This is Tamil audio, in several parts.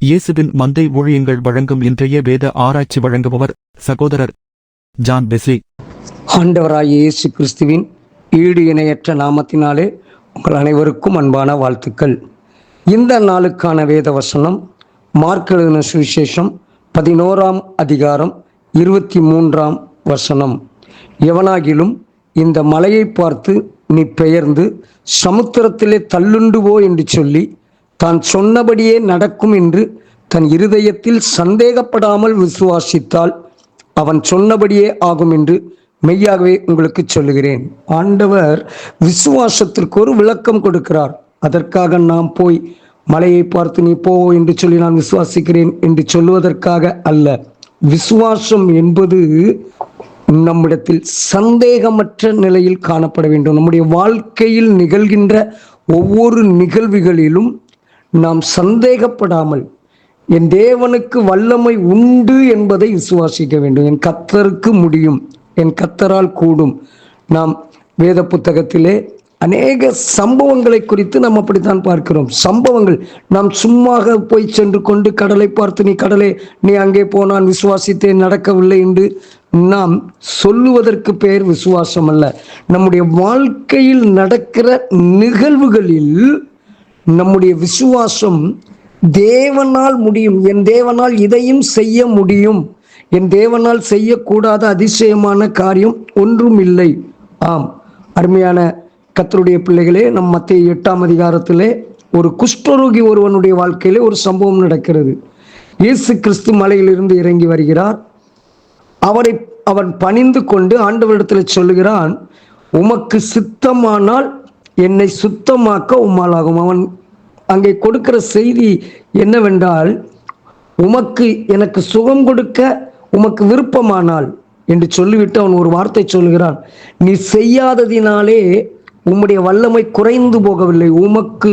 இயேசுவின் மந்தை ஊழியங்கள் வழங்கும் இன்றைய வேத ஆராய்ச்சி வழங்குபவர் சகோதரர் ஜான் பெஸ்லி. ஆண்டவராகிய இயேசு கிறிஸ்துவின் ஈடு இணையற்ற நாமத்தினாலே உங்கள் அனைவருக்கும் அன்பான வாழ்த்துக்கள். இந்த நாளுக்கான வேத வசனம் மார்க் எழுதின சுவிசேஷம் 11ஆம் அதிகாரம் 23ஆம் வசனம். எவனாகிலும் இந்த மலையை பார்த்து நீ பெயர்ந்து சமுத்திரத்திலே தள்ளுண்டு போ என்று சொல்லி தான் சொன்னபடியே நடக்கும் என்று தன் இருதயத்தில் சந்தேகப்படாமல் விசுவாசித்தால் அவன் சொன்னபடியே ஆகும் என்று மெய்யாகவே உங்களுக்கு சொல்லுகிறேன். ஆண்டவர் விசுவாசத்திற்கு ஒரு விளக்கம் கொடுக்கிறார். அதற்காக நாம் போய் மலையை பார்த்து நீ போ என்று சொல்லி நான் விசுவாசிக்கிறேன் என்று சொல்லுவதற்காக அல்ல. விசுவாசம் என்பது நம்மிடத்தில் சந்தேகமற்ற நிலையில் காணப்பட வேண்டும். நம்முடைய வாழ்க்கையில் நிகழ்கின்ற ஒவ்வொரு நிகழ்வுகளிலும் நாம் சந்தேகப்படாமல் என் தேவனுக்கு வல்லமை உண்டு என்பதை விசுவாசிக்க வேண்டும். என் கர்த்தருக்கு முடியும், என் கர்த்தரால் கூடும். நாம் வேத புத்தகத்திலே அநேக சம்பவங்களை குறித்து நாம் அப்படித்தான் பார்க்கிறோம். சம்பவங்கள் நாம் சும்மாக போய் சென்று கொண்டு கடலை பார்த்து நீ கடலே நீ அங்கே போனான் விசுவாசித்தேன் நடக்கவில்லை என்று நாம் சொல்லுவதற்கு பெயர் விசுவாசம் அல்ல. நம்முடைய வாழ்க்கையில் நடக்கிற நிகழ்வுகளில் நம்முடைய விசுவாசம் தேவனால் முடியும், என் தேவனால் இதையும் செய்ய முடியும், என் தேவனால் செய்யக்கூடாத அதிசயமான காரியம் ஒன்றும் இல்லை. ஆம் அருமையான கர்த்தருடைய பிள்ளைகளே, நம் மத்தேயு 8ஆம் அதிகாரத்திலே ஒரு குஷ்டரோகி ஒருவனுடைய வாழ்க்கையிலே ஒரு சம்பவம் நடக்கிறது. இயேசு கிறிஸ்து மலையிலிருந்து இறங்கி வருகிறார். அவன் பணிந்து கொண்டு ஆண்டவரிடத்தில் சொல்லுகிறான், உமக்கு சித்தமானால் என்னை சுத்தமாக்க உம்மாலாகும். அவன் அங்கே கொடுக்கிற செய்தி என்னவென்றால், உமக்கு எனக்கு சுகம் கொடுக்க உமக்கு விருப்பமானால் என்று சொல்லிவிட்டு அவன் ஒரு வார்த்தை சொல்லுகிறான், நீ செய்யாததினாலே உம்முடைய வல்லமை குறைந்து போகவில்லை, உமக்கு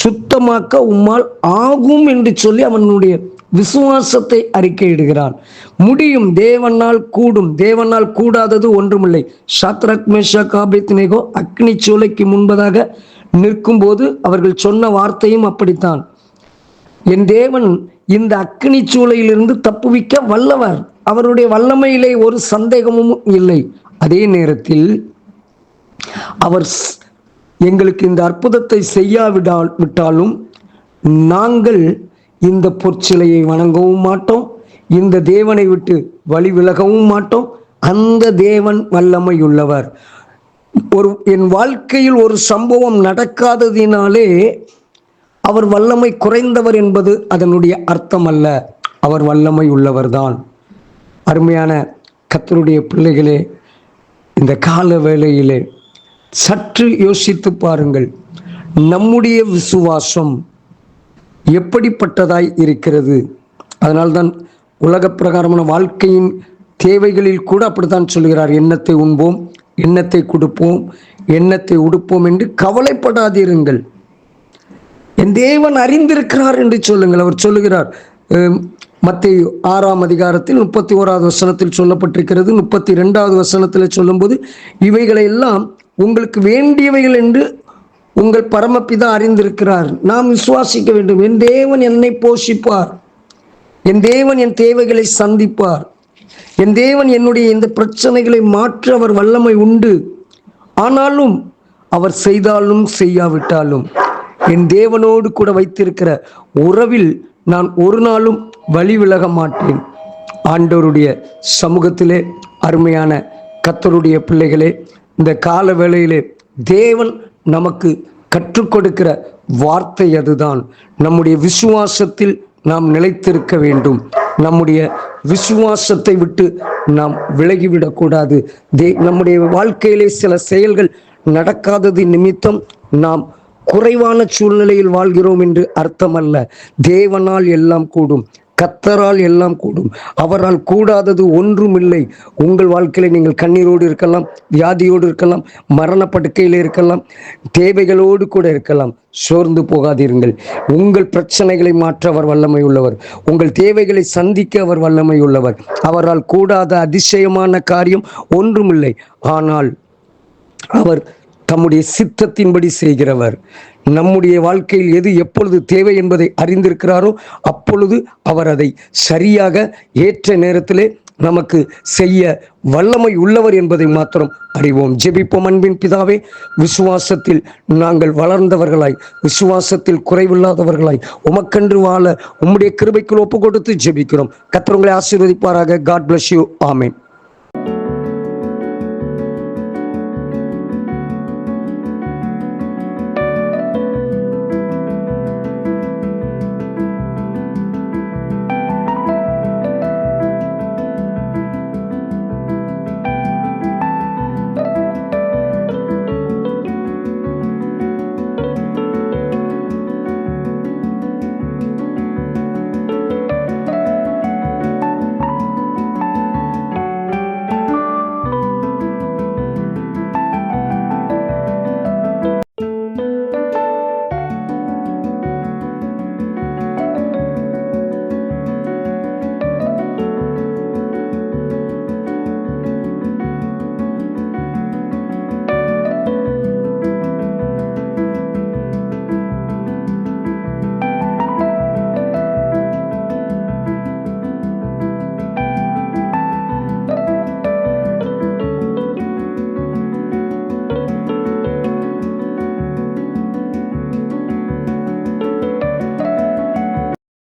சுத்தமாக்க உம்மால் ஆகும் என்று சொல்லி அவனுடைய விசுவாசத்தை அறிக்கையிடுகிறான். முடியும், தேவனால் கூடும், தேவனால் கூடாதது ஒன்றுமில்லை. சாத்ராக் மேஷாக் ஆபேத்நேகோ அக்னி சூளைக்கு முன்பதாக நிற்கும் போது அவர்கள் சொன்ன வார்த்தையும் அப்படித்தான். என் தேவன் இந்த அக்னி சூளையிலிருந்து தப்புவிக்க வல்லவர், அவருடைய வல்லமையிலே ஒரு சந்தேகமும் இல்லை. அதே நேரத்தில் அவர் எங்களுக்கு இந்த அற்புதத்தை செய்யாவிட்டாலும் நாங்கள் இந்த பொற்சிலையை வணங்கவும் மாட்டோம், இந்த தேவனை விட்டு வழி விலகவும் மாட்டோம், அந்த தேவன் வல்லமை உள்ளவர். என் வாழ்க்கையில் ஒரு சம்பவம் நடக்காததினாலே அவர் வல்லமை குறைந்தவர் என்பது அதனுடைய அர்த்தம் அல்ல, அவர் வல்லமை உள்ளவர்தான். அருமையான கர்த்தருடைய பிள்ளைகளே, இந்த கால வேளையிலே சற்று யோசித்து பாருங்கள், நம்முடைய விசுவாசம் எப்படிப்பட்டதாய் இருக்கிறது. அதனால்தான் உலக பிரகாரமான வாழ்க்கையின் தேவைகளில் கூட அப்படித்தான் சொல்கிறார், எண்ணத்தை உண்போம், எண்ணத்தை கொடுப்போம், எண்ணத்தை உடுப்போம் என்று கவலைப்படாதீர்கள், என் தேவன் அறிந்திருக்கிறார் என்று சொல்லுங்கள். அவர் சொல்லுகிறார், மத்தேயு 6ஆம் அதிகாரத்தில் 31வது வசனத்தில் சொல்லப்பட்டிருக்கிறது. 32வது வசனத்தில் சொல்லும்போது, இவைகளை எல்லாம் உங்களுக்கு வேண்டியவைகள் என்று உங்கள் பரமபிதா அறிந்திருக்கிறார். நாம் விசுவாசிக்க வேண்டும், என் தேவன் என்னை போஷிப்பார், என் தேவன் என் தேவைகளை சந்திப்பார், என் தேவன் என்னுடைய இந்த பிரச்சனைகளை மாற்ற அவர் வல்லமை உண்டு. ஆனாலும் அவர் செய்தாலும் செய்யாவிட்டாலும் என் தேவனோடு கூட வைத்திருக்கிற உறவில் நான் ஒரு நாளும் வழி விலக மாட்டேன். ஆண்டவருடைய சமூகத்திலே அருமையான கர்த்தருடைய பிள்ளைகளே, இந்த கால வேளையிலே தேவன் நமக்கு கற்றுக் கொடுக்கிற வார்த்தை அதுதான். நம்முடைய விசுவாசத்தில் நாம் நிலைத்திருக்க வேண்டும். நம்முடைய விசுவாசத்தை விட்டு நாம் விலகிவிடக்கூடாது. நம்முடைய வாழ்க்கையிலே சில செயல்கள் நடக்காதது நிமித்தம் நாம் குறைவான சூழ்நிலையில் வாழ்கிறோம் என்று அர்த்தமல்ல. தேவனால் எல்லாம் கூடும், கர்த்தரால் எல்லாம் கூடும், அவரால் கூடாதது ஒன்றுமில்லை. உங்கள் வாழ்க்கையில நீங்கள் கண்ணீரோடு இருக்கலாம், வியாதியோடு இருக்கலாம், மரண படுக்கையில் இருக்கலாம், தேவைகளோடு கூட இருக்கலாம். சோர்ந்து போகாதீர்கள். உங்கள் பிரச்சனைகளை மாற்ற அவர் வல்லமை உள்ளவர், உங்கள் தேவைகளை சந்திக்க அவர் வல்லமை உள்ளவர். அவரால் கூடாத அதிசயமான காரியம் ஒன்றுமில்லை. ஆனால் அவர் தம்முடைய சித்தத்தின்படி செய்கிறவர். நம்முடைய வாழ்க்கையில் எது எப்பொழுது தேவை என்பதை அறிந்திருக்கிறாரோ அப்பொழுது அவர் அதை சரியாக ஏற்ற நேரத்திலே நமக்கு செய்ய வல்லமை உள்ளவர் என்பதை மாத்திரம் அறிவோம். ஜெபிப்போம். அன்பின் பிதாவே, விசுவாசத்தில் நாங்கள் வளர்ந்தவர்களாய், விசுவாசத்தில் குறைவில்லாதவர்களாய் உமக்கென்று வாழ உம்முடைய கிருபைக்குள் ஒப்பு கொடுத்து ஜெபிக்கிறோம். கர்த்தர் உங்களை ஆசீர்வதிப்பாராக. God bless you. ஆமென்.